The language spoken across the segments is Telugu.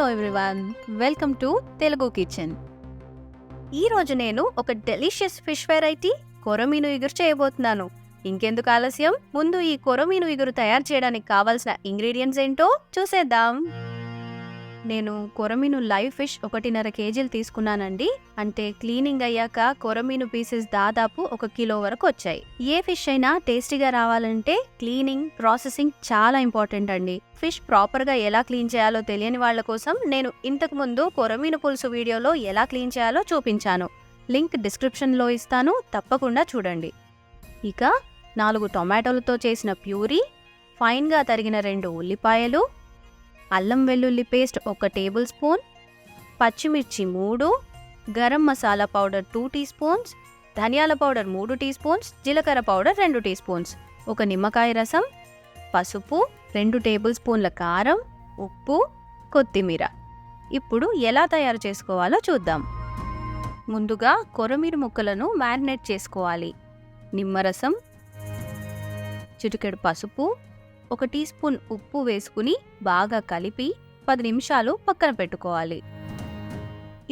Hello everyone, welcome to Telugu kitchen. ఈరోజు నేను ఒక డెలిషియస్ ఫిష్ వెరైటీ కొరమీను ఇగురు చేయబోతున్నాను. ఇంకెందుకు ఆలస్యం, ముందు ఈ కొరమీను ఇగురు తయారు చేయడానికి కావాల్సిన ఇంగ్రీడియంట్స్ ఏంటో చూసేద్దాం. నేను కొరమీను లైవ్ ఫిష్ 1.5 కేజీలు తీసుకున్నానండి. అంటే క్లీనింగ్ అయ్యాక కొరమీను పీసెస్ దాదాపు 1 కిలో వరకు వచ్చాయి. ఏ ఫిష్ అయినా టేస్టీగా రావాలంటే క్లీనింగ్, ప్రాసెసింగ్ చాలా ఇంపార్టెంట్ అండి. ఫిష్ ప్రాపర్గా ఎలా క్లీన్ చేయాలో తెలియని వాళ్ళ కోసం నేను ఇంతకు ముందు కొరమీను పులుసు వీడియోలో ఎలా క్లీన్ చేయాలో చూపించాను. లింక్ డిస్క్రిప్షన్లో ఇస్తాను, తప్పకుండా చూడండి. ఇక 4 టొమాటోలతో చేసిన ప్యూరీ, ఫైన్గా తరిగిన 2 ఉల్లిపాయలు, అల్లం వెల్లుల్లి పేస్ట్ 1 టేబుల్ స్పూన్, పచ్చిమిర్చి 3, garam masala powder 2 teaspoons, ధనియాల పౌడర్ 3 టీ స్పూన్స్, జీలకర్ర పౌడర్ 2 టీ స్పూన్స్, 1 నిమ్మకాయ రసం, పసుపు, 2 టేబుల్ స్పూన్ల కారం, ఉప్పు, కొత్తిమీర. ఇప్పుడు ఎలా తయారు చేసుకోవాలో చూద్దాం. ముందుగా కొరమీను ముక్కలను మ్యారినేట్ చేసుకోవాలి. నిమ్మరసం, చిటికెడు పసుపు, 1 టీ స్పూన్ ఉప్పు వేసుకుని బాగా కలిపి 10 నిమిషాలు పక్కన పెట్టుకోవాలి.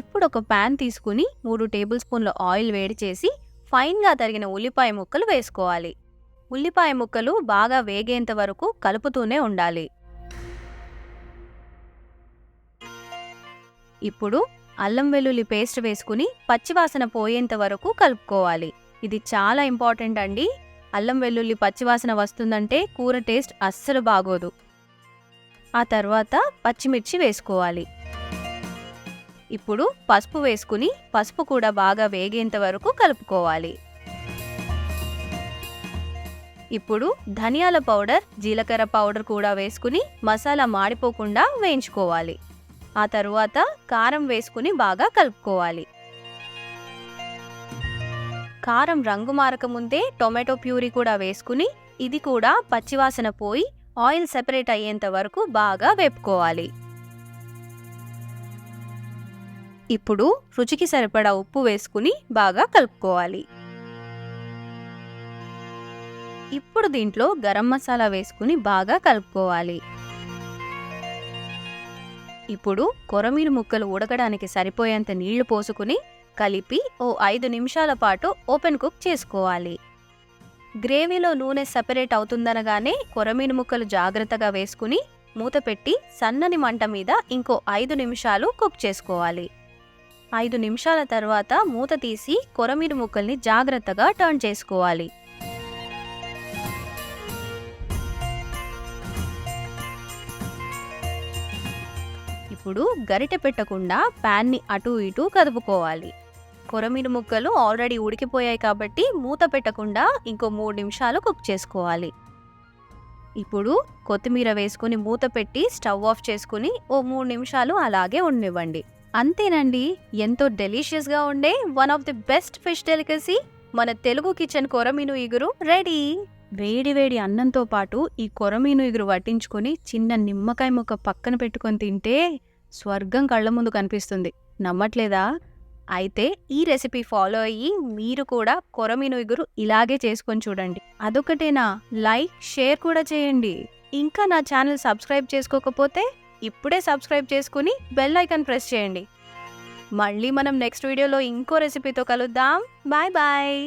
ఇప్పుడు ఒక ప్యాన్ తీసుకుని 3 టేబుల్ స్పూన్ల ఆయిల్ వేడి చేసి ఫైన్గా తరిగిన ఉల్లిపాయ ముక్కలు వేసుకోవాలి. ఉల్లిపాయ ముక్కలు బాగా వేగేంత వరకు కలుపుతూనే ఉండాలి. ఇప్పుడు అల్లం వెల్లుల్లి పేస్ట్ వేసుకుని పచ్చివాసన పోయేంత వరకు కలుపుకోవాలి. ఇది చాలా ఇంపార్టెంట్ అండి. అల్లం వెల్లుల్లి పచ్చివాసన వస్తుందంటే కూర టేస్ట్ అస్సలు బాగోదు. ఆ తర్వాత పచ్చిమిర్చి వేసుకోవాలి. ఇప్పుడు పసుపు వేసుకుని పసుపు కూడా బాగా వేగేంత వరకు కలుపుకోవాలి. ఇప్పుడు ధనియాల పౌడర్, జీలకర్ర పౌడర్ కూడా వేసుకుని మసాలా మాడిపోకుండా వేయించుకోవాలి. ఆ తరువాత కారం వేసుకుని బాగా కలుపుకోవాలి. కారం రంగు మారక ముందే టొమాటో ప్యూరీ కూడా వేసుకుని ఇది కూడా పచ్చివాసన పోయి ఆయిల్ సెపరేట్ అయ్యేంత వరకు బాగా వేపుకోవాలి. ఇప్పుడు రుచికి సరిపడా ఉప్పు వేసుకుని బాగా కలుపుకోవాలి. ఇప్పుడు దీంట్లో గరం మసాలా వేసుకుని బాగా కలుపుకోవాలి. ఇప్పుడు కొరమీను ముక్కలు ఉడకడానికి సరిపోయేంత నీళ్లు పోసుకుని కలిపి 5 నిమిషాల పాటు ఓపెన్ కుక్ చేసుకోవాలి. గ్రేవీలో నూనె సెపరేట్ అవుతుందనగానే కొరమీను ముక్కలు జాగ్రత్తగా వేసుకుని మూత పెట్టి సన్నని మంట మీద ఇంకో 5 నిమిషాలు కుక్ చేసుకోవాలి. 5 నిమిషాల తర్వాత మూత తీసి కొరమీను ముక్కల్ని జాగ్రత్తగా టర్న్ చేసుకోవాలి. ఇప్పుడు గరిటె పెట్టకుండా ప్యాన్ని అటూ ఇటూ కదుపుకోవాలి. కొరమీను ముక్కలు ఆల్రెడీ ఉడికిపోయాయి కాబట్టి మూత పెట్టకుండా ఇంకో 3 నిమిషాలు కుక్ చేసుకోవాలి. ఇప్పుడు కొత్తిమీర వేసుకుని మూత పెట్టి స్టవ్ ఆఫ్ చేసుకుని 3 నిమిషాలు అలాగే ఉండనివ్వండి. అంతేనండి, ఎంతో డెలిషియస్గా ఉండే one of the best fish delicacy మన తెలుగు కిచెన్ కొరమీను ఇగురు రెడీ. వేడి వేడి అన్నంతో పాటు ఈ కొరమీను ఇగురు వడ్డించుకొని చిన్న నిమ్మకాయ ముక్క పక్కన పెట్టుకొని తింటే స్వర్గం కళ్ళ ముందు కనిపిస్తుంది. నమ్మట్లేదా? అయితే ఈ రెసిపీ ఫాలో అయ్యి మీరు కూడా కొరమీను ఇగురు ఇలాగే చేసుకొని చూడండి. అదొకటేనా, లైక్, షేర్ కూడా చేయండి. ఇంకా నా ఛానల్ సబ్స్క్రైబ్ చేసుకోకపోతే ఇప్పుడే సబ్స్క్రైబ్ చేసుకుని బెల్ ఐకాన్ ప్రెస్ చేయండి. మళ్ళీ మనం నెక్స్ట్ వీడియోలో ఇంకో రెసిపీతో కలుద్దాం. Bye bye.